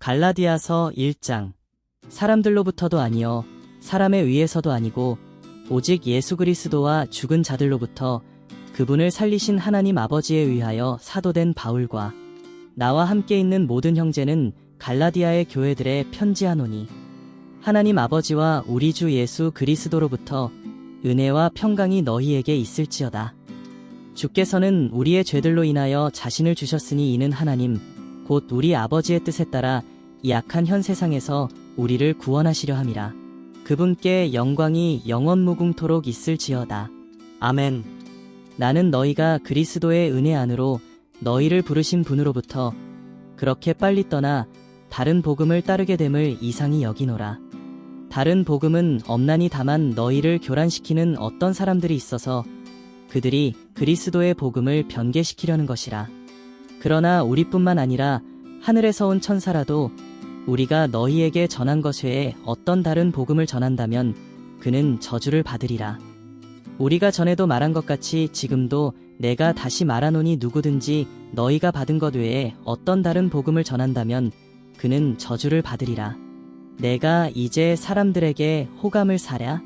갈라디아서 1장. 사람들로부터도 아니요 사람에 의해서도 아니고 오직 예수 그리스도와 죽은 자들로부터 그분을 살리신 하나님 아버지에 의하여 사도된 바울과 나와 함께 있는 모든 형제는 갈라디아의 교회들에 편지하노니, 하나님 아버지와 우리 주 예수 그리스도로부터 은혜와 평강이 너희에게 있을지어다. 주께서는 우리의 죄들로 인하여 자신을 주셨으니 이는 하나님 곧 우리 아버지의 뜻에 따라 이 악한 현 세상에서 우리를 구원하시려 함이라. 그분께 영광이 영원무궁토록 있을지어다. 아멘. 나는 너희가 그리스도의 은혜 안으로 너희를 부르신 분으로부터 그렇게 빨리 떠나 다른 복음을 따르게 됨을 이상히 여기노라. 다른 복음은 없나니 다만 너희를 교란시키는 어떤 사람들이 있어서 그들이 그리스도의 복음을 변개시키려는 것이라. 그러나 우리뿐만 아니라 하늘에서 온 천사라도 우리가 너희에게 전한 것 외에 어떤 다른 복음을 전한다면 그는 저주를 받으리라. 우리가 전에도 말한 것 같이 지금도 내가 다시 말하노니 누구든지 너희가 받은 것 외에 어떤 다른 복음을 전한다면 그는 저주를 받으리라. 내가 이제 사람들에게 호감을 사랴?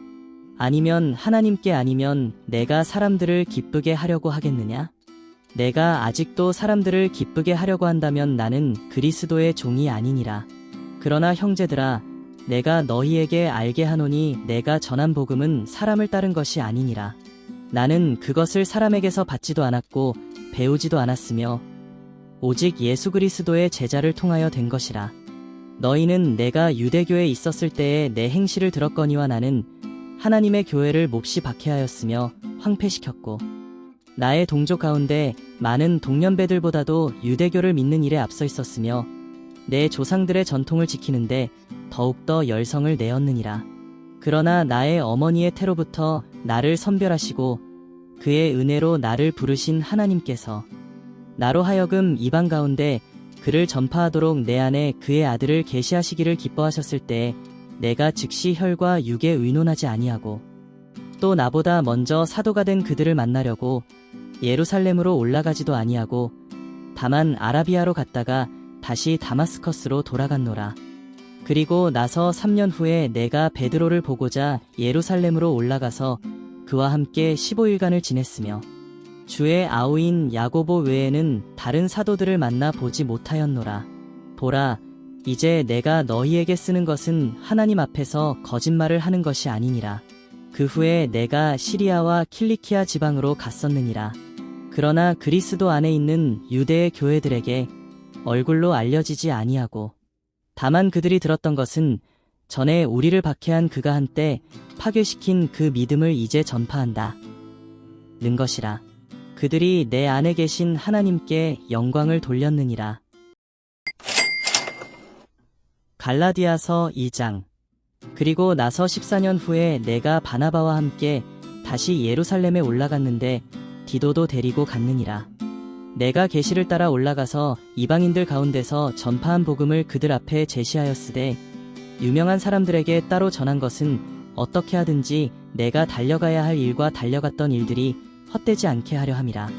아니면 하나님께 아니면 내가 사람들을 기쁘게 하려고 하겠느냐? 내가 아직도 사람들을 기쁘게 하려고 한다면 나는 그리스도의 종이 아니니라. 그러나 형제들아, 내가 너희에게 알게 하노니 내가 전한 복음은 사람을 따른 것이 아니니라. 나는 그것을 사람에게서 받지도 않았고 배우지도 않았으며 오직 예수 그리스도의 제자를 통하여 된 것이라. 너희는 내가 유대교에 있었을 때의 내 행실을 들었거니와 나는 하나님의 교회를 몹시 박해하였으며 황폐시켰고 나의 동족 가운데 많은 동년배들보다도 유대교를 믿는 일에 앞서 있었으며 내 조상들의 전통을 지키는데 더욱더 열성을 내었느니라. 그러나 나의 어머니의 태로부터 나를 선별하시고 그의 은혜로 나를 부르신 하나님께서 나로 하여금 이방 가운데 그를 전파하도록 내 안에 그의 아들을 계시하시기를 기뻐하셨을 때 내가 즉시 혈과 육에 의논하지 아니하고 또 나보다 먼저 사도가 된 그들을 만나려고 예루살렘으로 올라가지도 아니하고 다만 아라비아로 갔다가 다시 다마스커스로 돌아갔노라. 그리고 나서 3년 후에 내가 베드로를 보고자 예루살렘으로 올라가서 그와 함께 15일간을 지냈으며 주의 아우인 야고보 외에는 다른 사도들을 만나 보지 못하였노라. 보라, 이제 내가 너희에게 쓰는 것은 하나님 앞에서 거짓말을 하는 것이 아니니라. 그 후에 내가 시리아와 킬리키아 지방으로 갔었느니라. 그러나 그리스도 안에 있는 유대의 교회들에게 얼굴로 알려지지 아니하고 다만 그들이 들었던 것은 전에 우리를 박해한 그가 한때 파괴시킨 그 믿음을 이제 전파한다 는 것이라. 그들이 내 안에 계신 하나님께 영광을 돌렸느니라. 갈라디아서 2장. 그리고 나서 14년 후에 내가 바나바와 함께 다시 예루살렘에 올라갔는데 디도도 데리고 갔느니라. 내가 계시를 따라 올라가서 이방인들 가운데서 전파한 복음을 그들 앞에 제시하였으되 유명한 사람들에게 따로 전한 것은 어떻게 하든지 내가 달려가야 할 일과 달려갔던 일들이 헛되지 않게 하려 함이라.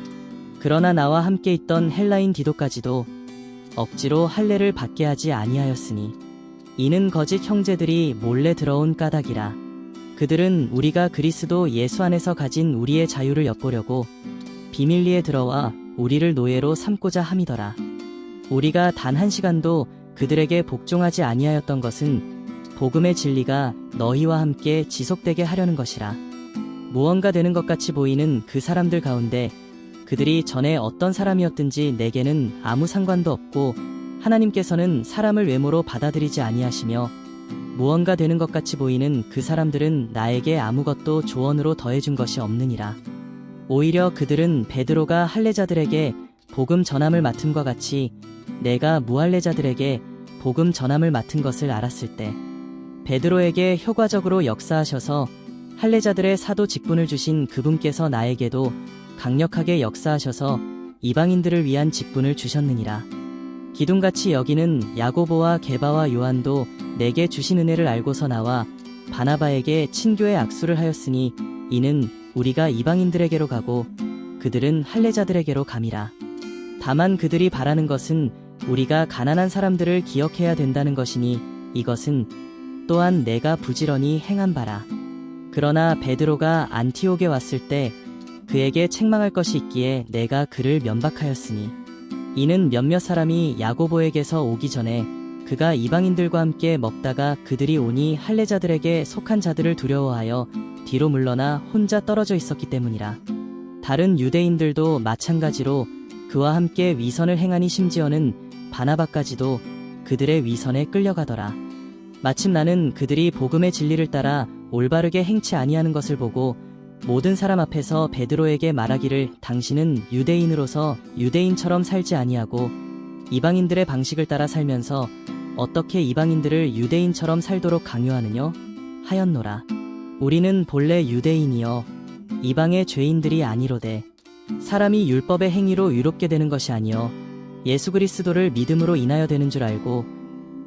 그러나 나와 함께 있던 헬라인 디도까지도 억지로 할례를 받게 하지 아니하였으니 이는 거짓 형제들이 몰래 들어온 까닭이라. 그들은 우리가 그리스도 예수 안에서 가진 우리의 자유를 엿보려고 비밀리에 들어와 우리를 노예로 삼고자 함이더라. 우리가 단 한 시간도 그들에게 복종하지 아니하였던 것은 복음의 진리가 너희와 함께 지속되게 하려는 것이라. 무언가 되는 것 같이 보이는 그 사람들 가운데 그들이 전에 어떤 사람이었든지 내게는 아무 상관도 없고 하나님께서는 사람을 외모로 받아들이지 아니하시며 무언가 되는 것 같이 보이는 그 사람들은 나에게 아무것도 조언으로 더해준 것이 없느니라. 오히려 그들은 베드로가 할례자들에게 복음 전함을 맡음과 같이 내가 무할례자들에게 복음 전함을 맡은 것을 알았을 때 베드로에게 효과적으로 역사하셔서 할례자들의 사도 직분을 주신 그분께서 나에게도 강력하게 역사하셔서 이방인들을 위한 직분을 주셨느니라. 기둥같이 여기는 야고보와 게바와 요한도 내게 주신 은혜를 알고서 나와 바나바에게 친교의 악수를 하였으니 이는 우리가 이방인들에게로 가고 그들은 할례자들에게로 감이라. 다만 그들이 바라는 것은 우리가 가난한 사람들을 기억해야 된다는 것이니 이것은 또한 내가 부지런히 행한 바라. 그러나 베드로가 안티옥에 왔을 때 그에게 책망할 것이 있기에 내가 그를 면박하였으니 이는 몇몇 사람이 야고보에게서 오기 전에 그가 이방인들과 함께 먹다가 그들이 오니 할례자들에게 속한 자들을 두려워하여 뒤로 물러나 혼자 떨어져 있었기 때문이라. 다른 유대인들도 마찬가지로 그와 함께 위선을 행하니 심지어는 바나바까지도 그들의 위선에 끌려가더라. 마침 나는 그들이 복음의 진리를 따라 올바르게 행치 아니하는 것을 보고 모든 사람 앞에서 베드로에게 말하기를 당신은 유대인으로서 유대인처럼 살지 아니하고 이방인들의 방식을 따라 살면서 어떻게 이방인들을 유대인처럼 살도록 강요하느냐 하였노라. 우리는 본래 유대인이여 이방의 죄인들이 아니로되 사람이 율법의 행위로 의롭게 되는 것이 아니여 예수 그리스도를 믿음으로 인하여 되는 줄 알고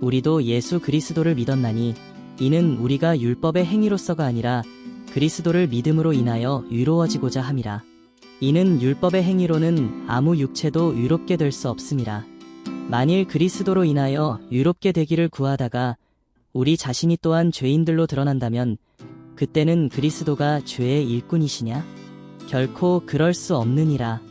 우리도 예수 그리스도를 믿었나니 이는 우리가 율법의 행위로서가 아니라 그리스도를 믿음으로 인하여 의로워지고자 함이라. 이는 율법의 행위로는 아무 육체도 의롭게 될 수 없음이라. 만일 그리스도로 인하여 의롭게 되기를 구하다가 우리 자신이 또한 죄인들로 드러난다면 그때는 그리스도가 죄의 일꾼이시냐? 결코 그럴 수 없느니라.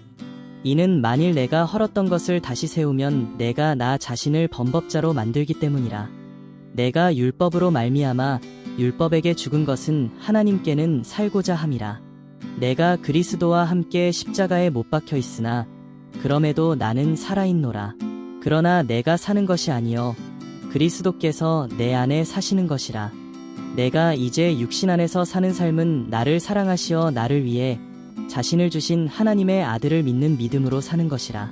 이는 만일 내가 헐었던 것을 다시 세우면 내가 나 자신을 범법자로 만들기 때문이라. 내가 율법으로 말미암아 율법에게 죽은 것은 하나님께는 살고자 함이라. 내가 그리스도와 함께 십자가에 못 박혀 있으나 그럼에도 나는 살아있노라. 그러나 내가 사는 것이 아니여 그리스도께서 내 안에 사시는 것이라. 내가 이제 육신 안에서 사는 삶은 나를 사랑하시어 나를 위해 자신을 주신 하나님의 아들을 믿는 믿음으로 사는 것이라.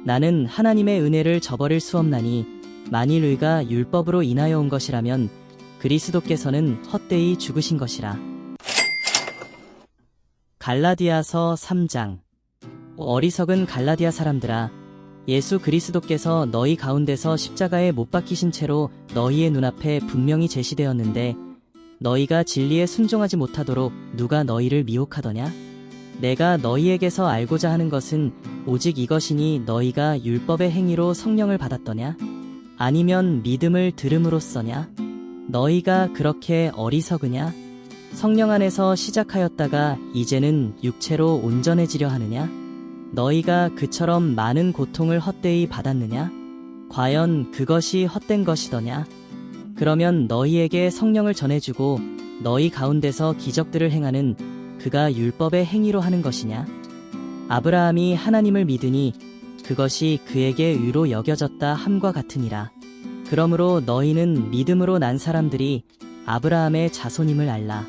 나는 하나님의 은혜를 저버릴 수 없나니 만일 의가 율법으로 인하여 온 것이라면 그리스도께서는 헛되이 죽으신 것이라. 갈라디아서 3장. 어리석은 갈라디아 사람들아, 예수 그리스도께서 너희 가운데서 십자가에 못 박히신 채로 너희의 눈앞에 분명히 제시되었는데 너희가 진리에 순종하지 못하도록 누가 너희를 미혹하더냐? 내가 너희에게서 알고자 하는 것은 오직 이것이니 너희가 율법의 행위로 성령을 받았더냐? 아니면 믿음을 들음으로써냐? 너희가 그렇게 어리석으냐? 성령 안에서 시작하였다가 이제는 육체로 온전해지려 하느냐? 너희가 그처럼 많은 고통을 헛되이 받았느냐? 과연 그것이 헛된 것이더냐? 그러면 너희에게 성령을 전해주고 너희 가운데서 기적들을 행하는 그가 율법의 행위로 하는 것이냐? 아브라함이 하나님을 믿으니 그것이 그에게 의로 여겨졌다 함과 같으니라. 그러므로 너희는 믿음으로 난 사람들이 아브라함의 자손임을 알라.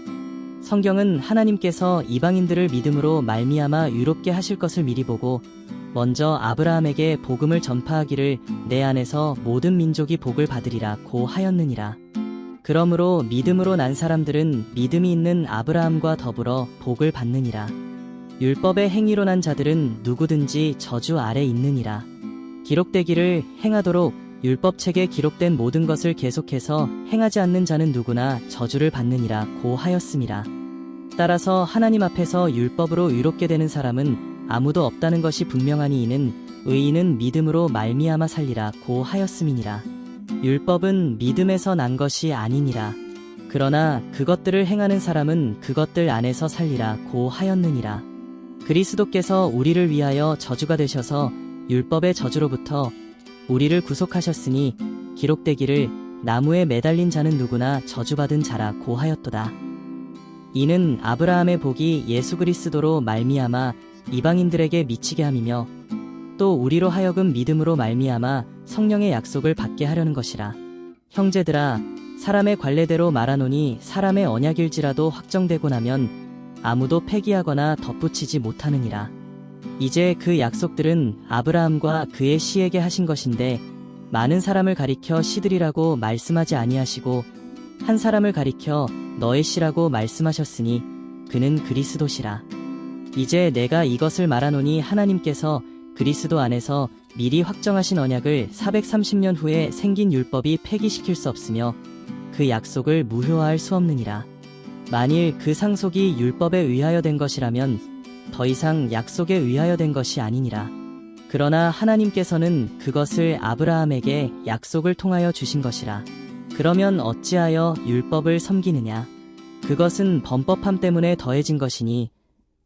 성경은 하나님께서 이방인들을 믿음으로 말미암아 의롭게 하실 것을 미리 보고 먼저 아브라함에게 복음을 전파하기를 내 안에서 모든 민족이 복을 받으리라 고 하였느니라. 그러므로 믿음으로 난 사람들은 믿음이 있는 아브라함과 더불어 복을 받느니라. 율법의 행위로 난 자들은 누구든지 저주 아래 있느니라. 기록되기를 행하도록 율법책에 기록된 모든 것을 계속해서 행하지 않는 자는 누구나 저주를 받느니라 고 하였음이라. 따라서 하나님 앞에서 율법으로 의롭게 되는 사람은 아무도 없다는 것이 분명하니 이는 의인은 믿음으로 말미암아 살리라 고 하였음이니라. 율법은 믿음에서 난 것이 아니니라. 그러나 그것들을 행하는 사람은 그것들 안에서 살리라 고 하였느니라. 그리스도께서 우리를 위하여 저주가 되셔서 율법의 저주로부터 우리를 구속하셨으니 기록되기를 나무에 매달린 자는 누구나 저주받은 자라 고 하였도다. 이는 아브라함의 복이 예수 그리스도로 말미암아 이방인들에게 미치게 함이며 또 우리로 하여금 믿음으로 말미암아 성령의 약속을 받게 하려는 것이라. 형제들아, 사람의 관례대로 말하노니 사람의 언약일지라도 확정되고 나면 아무도 폐기하거나 덧붙이지 못하느니라. 이제 그 약속들은 아브라함과 그의 씨에게 하신 것인데 많은 사람을 가리켜 씨들이라고 말씀하지 아니하시고 한 사람을 가리켜 너의 씨라고 말씀하셨으니 그는 그리스도시라. 이제 내가 이것을 말하노니 하나님께서 그리스도 안에서 미리 확정하신 언약을 430년 후에 생긴 율법이 폐기시킬 수 없으며 그 약속을 무효화할 수 없느니라. 만일 그 상속이 율법에 의하여 된 것이라면 더 이상 약속에 의하여 된 것이 아니니라. 그러나 하나님께서는 그것을 아브라함에게 약속을 통하여 주신 것이라. 그러면 어찌하여 율법을 섬기느냐? 그것은 범법함 때문에 더해진 것이니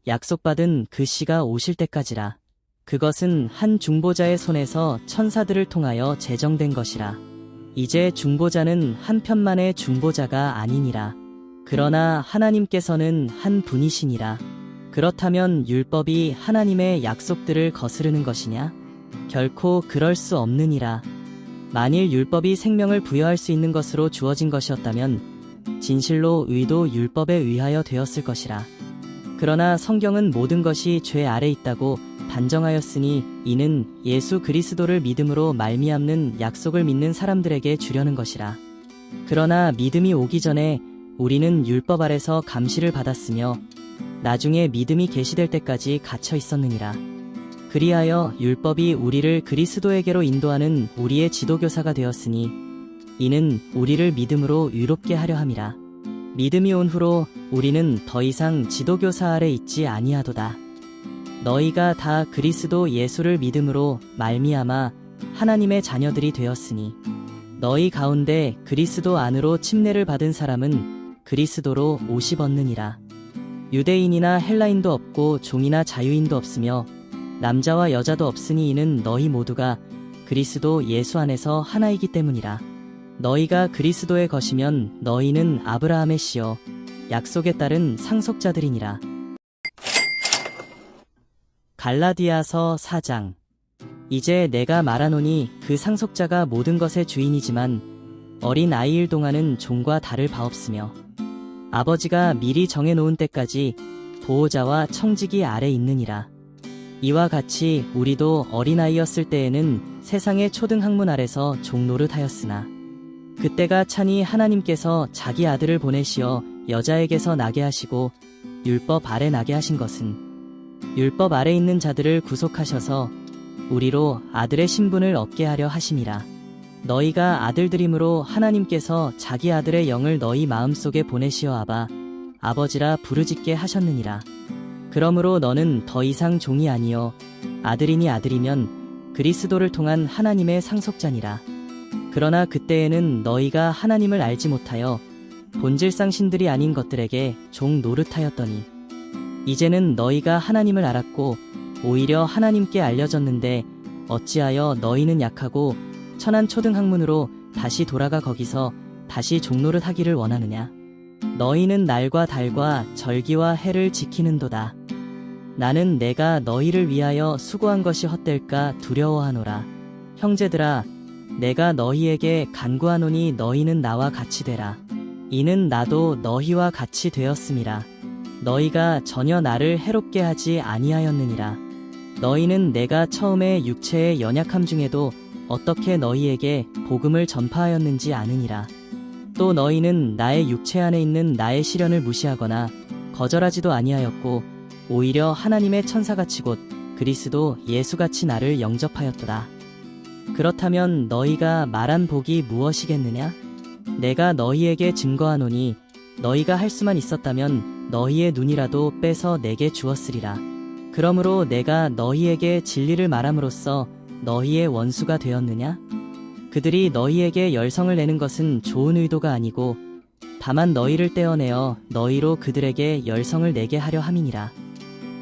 약속받은 그 씨가 오실 때까지라. 그것은 한 중보자의 손에서 천사들을 통하여 제정된 것이라. 이제 중보자는 한 편만의 중보자가 아니니라. 그러나 하나님께서는 한 분이시니라. 그렇다면 율법이 하나님의 약속들을 거스르는 것이냐? 결코 그럴 수 없느니라. 만일 율법이 생명을 부여할 수 있는 것으로 주어진 것이었다면 진실로 의도 율법에 의하여 되었을 것이라. 그러나 성경은 모든 것이 죄 아래 있다고 단정하였으니 이는 예수 그리스도를 믿음으로 말미암는 약속을 믿는 사람들에게 주려는 것이라. 그러나 믿음이 오기 전에 우리는 율법 아래서 감시를 받았으며 나중에 믿음이 계시될 때까지 갇혀 있었느니라. 그리하여 율법이 우리를 그리스도에게로 인도하는 우리의 지도교사가 되었으니 이는 우리를 믿음으로 의롭게 하려 함이라. 믿음이 온 후로 우리는 더 이상 지도교사 아래 있지 아니하도다. 너희가 다 그리스도 예수를 믿음으로 말미암아 하나님의 자녀들이 되었으니 너희 가운데 그리스도 안으로 침례를 받은 사람은 그리스도로 옷이 벗느니라. 유대인이나 헬라인도 없고 종이나 자유인도 없으며 남자와 여자도 없으니 이는 너희 모두가 그리스도 예수 안에서 하나이기 때문이라. 너희가 그리스도의 것이면 너희는 아브라함의 씨요 약속에 따른 상속자들이니라. 갈라디아서 4장. 이제 내가 말하노니 그 상속자가 모든 것의 주인이지만 어린 아이일 동안은 종과 다를 바 없으며 아버지가 미리 정해놓은 때까지 보호자와 청지기 아래 있느니라. 이와 같이 우리도 어린아이였을 때에는 세상의 초등학문 아래서 종노릇하였으나 그때가 차니 하나님께서 자기 아들을 보내시어 여자에게서 나게 하시고 율법 아래 나게 하신 것은 율법 아래 있는 자들을 구속하셔서 우리로 아들의 신분을 얻게 하려 하심이라. 너희가 아들들이므로 하나님께서 자기 아들의 영을 너희 마음속에 보내시어 아바 아버지라 부르짖게 하셨느니라. 그러므로 너는 더 이상 종이 아니요 아들이니 아들이면 그리스도를 통한 하나님의 상속자니라. 그러나 그때에는 너희가 하나님을 알지 못하여 본질상 신들이 아닌 것들에게 종 노릇하였더니 이제는 너희가 하나님을 알았고 오히려 하나님께 알려졌는데 어찌하여 너희는 약하고 천한 초등학문으로 다시 돌아가 거기서 다시 종노릇 하기를 원하느냐? 너희는 날과 달과 절기와 해를 지키는도다. 나는 내가 너희를 위하여 수고한 것이 헛될까 두려워하노라. 형제들아, 내가 너희에게 간구하노니 너희는 나와 같이 되라. 이는 나도 너희와 같이 되었음이라. 너희가 전혀 나를 해롭게 하지 아니하였느니라. 너희는 내가 처음에 육체의 연약함 중에도 어떻게 너희에게 복음을 전파하였는지 아느니라. 또 너희는 나의 육체 안에 있는 나의 시련을 무시하거나 거절하지도 아니하였고 오히려 하나님의 천사같이 곧 그리스도 예수같이 나를 영접하였도다. 그렇다면 너희가 말한 복이 무엇이겠느냐? 내가 너희에게 증거하노니 너희가 할 수만 있었다면 너희의 눈이라도 빼서 내게 주었으리라. 그러므로 내가 너희에게 진리를 말함으로써 너희의 원수가 되었느냐? 그들이 너희에게 열성을 내는 것은 좋은 의도가 아니고 다만 너희를 떼어내어 너희로 그들에게 열성을 내게 하려 함이니라.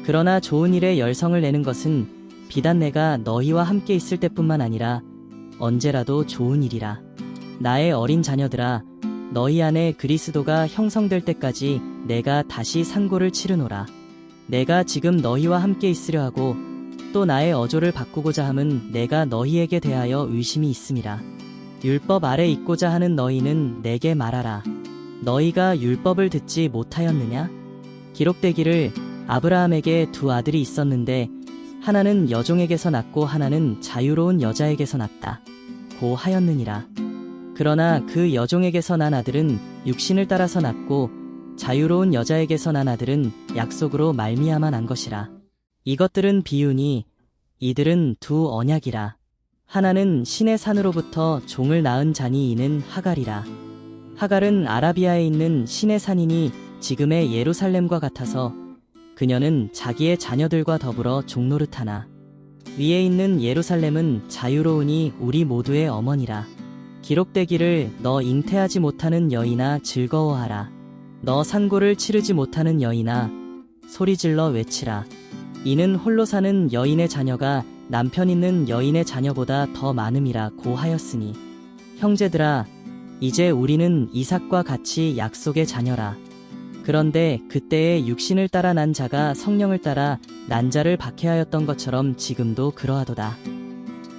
그러나 좋은 일에 열성을 내는 것은 비단 내가 너희와 함께 있을 때뿐만 아니라 언제라도 좋은 일이라. 나의 어린 자녀들아, 너희 안에 그리스도가 형성될 때까지 내가 다시 상고를 치르노라. 내가 지금 너희와 함께 있으려 하고 또 나의 어조를 바꾸고자 함은 내가 너희에게 대하여 의심이 있음이라. 율법 아래 있고자 하는 너희는 내게 말하라. 너희가 율법을 듣지 못하였느냐? 기록되기를 아브라함에게 두 아들이 있었는데 하나는 여종에게서 났고 하나는 자유로운 여자에게서 났다. 고 하였느니라. 그러나 그 여종에게서 난 아들은 육신을 따라서 났고 자유로운 여자에게서 난 아들은 약속으로 말미암아 난 것이라. 이것들은 비유니 이들은 두 언약이라. 하나는 신의 산으로부터 종을 낳은 자니 이는 하갈이라. 하갈은 아라비아에 있는 신의 산이니 지금의 예루살렘과 같아서 그녀는 자기의 자녀들과 더불어 종노릇하나 위에 있는 예루살렘은 자유로우니 우리 모두의 어머니라. 기록되기를 너 잉태하지 못하는 여인아 즐거워하라. 너 산고를 치르지 못하는 여인아 소리질러 외치라. 이는 홀로 사는 여인의 자녀가 남편 있는 여인의 자녀보다 더 많음이라 고하였으니. 형제들아, 이제 우리는 이삭과 같이 약속의 자녀라. 그런데 그때에 육신을 따라 난 자가 성령을 따라 난 자를 박해하였던 것처럼 지금도 그러하도다.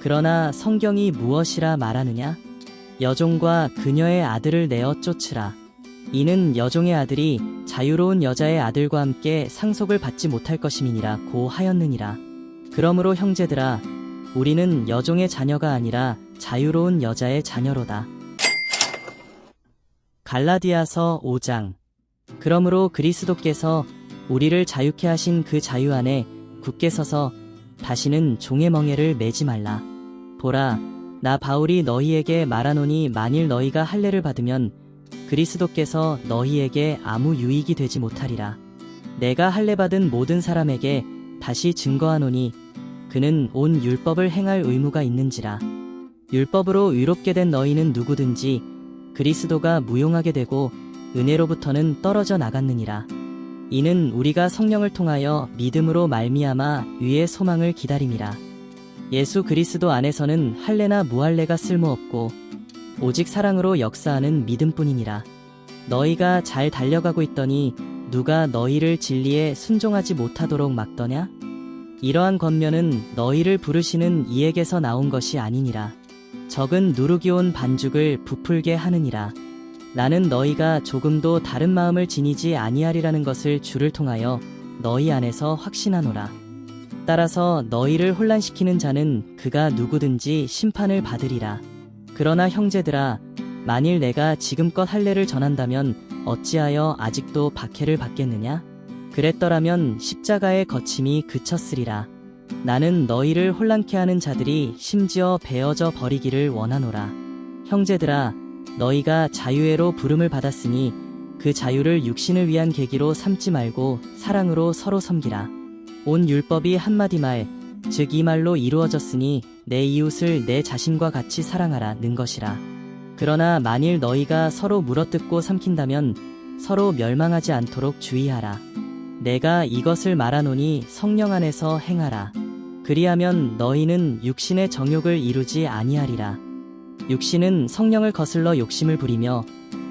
그러나 성경이 무엇이라 말하느냐? 여종과 그녀의 아들을 내어 쫓으라. 이는 여종의 아들이 자유로운 여자의 아들과 함께 상속을 받지 못할 것임이니라 고하였느니라. 그러므로 형제들아, 우리는 여종의 자녀가 아니라 자유로운 여자의 자녀로다. 갈라디아서 5장. 그러므로 그리스도께서 우리를 자유케 하신 그 자유 안에 굳게 서서 다시는 종의 멍에를 매지 말라. 보라, 나 바울이 너희에게 말하노니 만일 너희가 할례를 받으면 그리스도께서 너희에게 아무 유익이 되지 못하리라. 내가 할례 받은 모든 사람에게 다시 증거하노니 그는 온 율법을 행할 의무가 있는지라. 율법으로 의롭게 된 너희는 누구든지 그리스도가 무용하게 되고 은혜로부터는 떨어져 나갔느니라. 이는 우리가 성령을 통하여 믿음으로 말미암아 위의 소망을 기다림이라. 예수 그리스도 안에서는 할례나 무할례가 쓸모없고 오직 사랑으로 역사하는 믿음뿐이니라. 너희가 잘 달려가고 있더니 누가 너희를 진리에 순종하지 못하도록 막더냐? 이러한 권면은 너희를 부르시는 이에게서 나온 것이 아니니라. 적은 누룩이 온 반죽을 부풀게 하느니라. 나는 너희가 조금도 다른 마음을 지니지 아니하리라는 것을 주를 통하여 너희 안에서 확신하노라. 따라서 너희를 혼란시키는 자는 그가 누구든지 심판을 받으리라. 그러나 형제들아, 만일 내가 지금껏 할례를 전한다면 어찌하여 아직도 박해를 받겠느냐? 그랬더라면 십자가의 거침이 그쳤으리라. 나는 너희를 혼란케 하는 자들이 심지어 베어져 버리기를 원하노라. 형제들아, 너희가 자유회로 부름을 받았으니 그 자유를 육신을 위한 계기로 삼지 말고 사랑으로 서로 섬기라. 온 율법이 한마디 말, 즉 이 말로 이루어졌으니 내 이웃을 내 자신과 같이 사랑하라 는 것이라. 그러나 만일 너희가 서로 물어뜯고 삼킨다면 서로 멸망하지 않도록 주의하라. 내가 이것을 말하노니 성령 안에서 행하라. 그리하면 너희는 육신의 정욕을 이루지 아니하리라. 육신은 성령을 거슬러 욕심을 부리며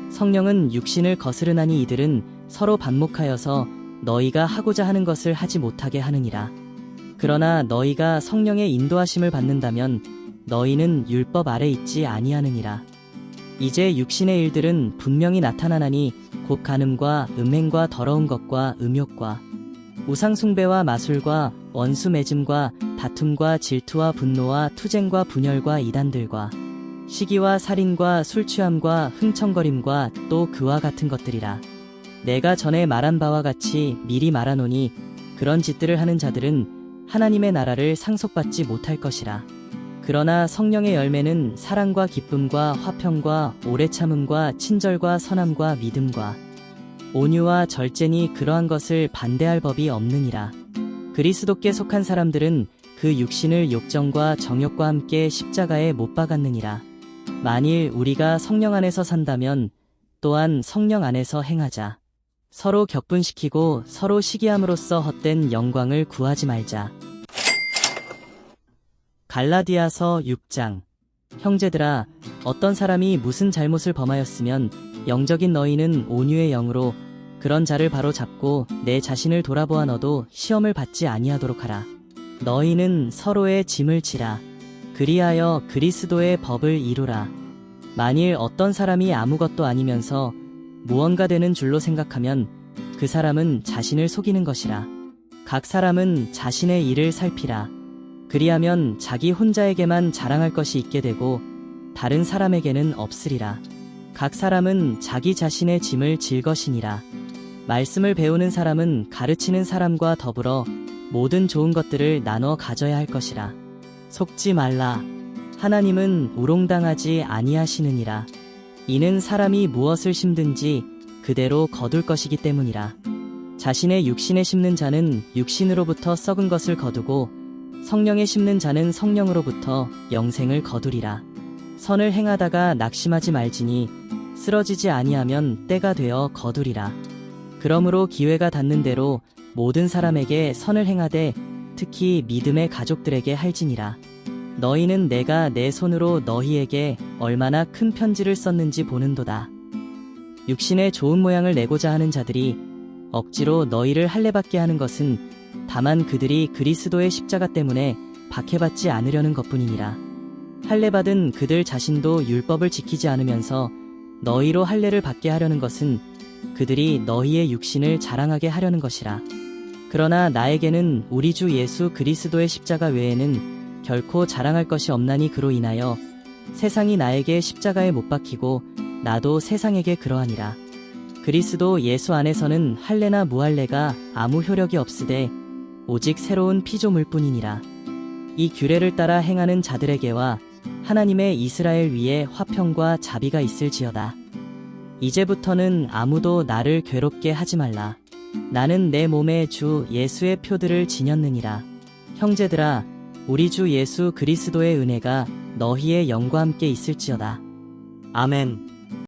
성령은 육신을 거스르나니 이들은 서로 반목하여서 너희가 하고자 하는 것을 하지 못하게 하느니라. 그러나 너희가 성령의 인도하심을 받는다면 너희는 율법 아래 있지 아니하느니라. 이제 육신의 일들은 분명히 나타나나니 곧 간음과 음행과 더러운 것과 음욕과 우상숭배와 마술과 원수 맺음과 다툼과 질투와 분노와 투쟁과 분열과 이단들과 시기와 살인과 술취함과 흥청거림과 또 그와 같은 것들이라. 내가 전에 말한 바와 같이 미리 말하노니 그런 짓들을 하는 자들은 하나님의 나라를 상속받지 못할 것이라. 그러나 성령의 열매는 사랑과 기쁨과 화평과 오래 참음과 친절과 선함과 믿음과 온유와 절제니 그러한 것을 반대할 법이 없느니라. 그리스도께 속한 사람들은 그 육신을 욕정과 정욕과 함께 십자가에 못 박았느니라. 만일 우리가 성령 안에서 산다면 또한 성령 안에서 행하자. 서로 격분시키고 서로 시기함으로써 헛된 영광을 구하지 말자. 갈라디아서 6장. 형제들아, 어떤 사람이 무슨 잘못을 범하였으면 영적인 너희는 온유의 영으로 그런 자를 바로 잡고 내 자신을 돌아보아 너도 시험을 받지 아니하도록 하라. 너희는 서로의 짐을 지라. 그리하여 그리스도의 법을 이루라. 만일 어떤 사람이 아무것도 아니면서 무언가 되는 줄로 생각하면 그 사람은 자신을 속이는 것이라. 각 사람은 자신의 일을 살피라. 그리하면 자기 혼자에게만 자랑할 것이 있게 되고 다른 사람에게는 없으리라. 각 사람은 자기 자신의 짐을 질 것이니라. 말씀을 배우는 사람은 가르치는 사람과 더불어 모든 좋은 것들을 나눠 가져야 할 것이라. 속지 말라. 하나님은 우롱당하지 아니하시느니라. 이는 사람이 무엇을 심든지 그대로 거둘 것이기 때문이라. 자신의 육신에 심는 자는 육신으로부터 썩은 것을 거두고 성령에 심는 자는 성령으로부터 영생을 거두리라. 선을 행하다가 낙심하지 말지니 쓰러지지 아니하면 때가 되어 거두리라. 그러므로 기회가 닿는 대로 모든 사람에게 선을 행하되 특히 믿음의 가족들에게 할지니라. 너희는 내가 내 손으로 너희에게 얼마나 큰 편지를 썼는지 보는도다. 육신의 좋은 모양을 내고자 하는 자들이 억지로 너희를 할례받게 하는 것은 다만 그들이 그리스도의 십자가 때문에 박해받지 않으려는 것뿐이니라. 할례받은 그들 자신도 율법을 지키지 않으면서 너희로 할례를 받게 하려는 것은 그들이 너희의 육신을 자랑하게 하려는 것이라. 그러나 나에게는 우리 주 예수 그리스도의 십자가 외에는 결코 자랑할 것이 없나니 그로 인하여 세상이 나에게 십자가에 못 박히고 나도 세상에게 그러하니라. 그리스도 예수 안에서는 할례나 무할례가 아무 효력이 없으되 오직 새로운 피조물 뿐이니라. 이 규례를 따라 행하는 자들에게와 하나님의 이스라엘 위에 화평과 자비가 있을지어다. 이제부터는 아무도 나를 괴롭게 하지 말라. 나는 내 몸에 주 예수의 표들을 지녔느니라. 형제들아, 우리 주 예수 그리스도의 은혜가 너희의 영과 함께 있을지어다. 아멘.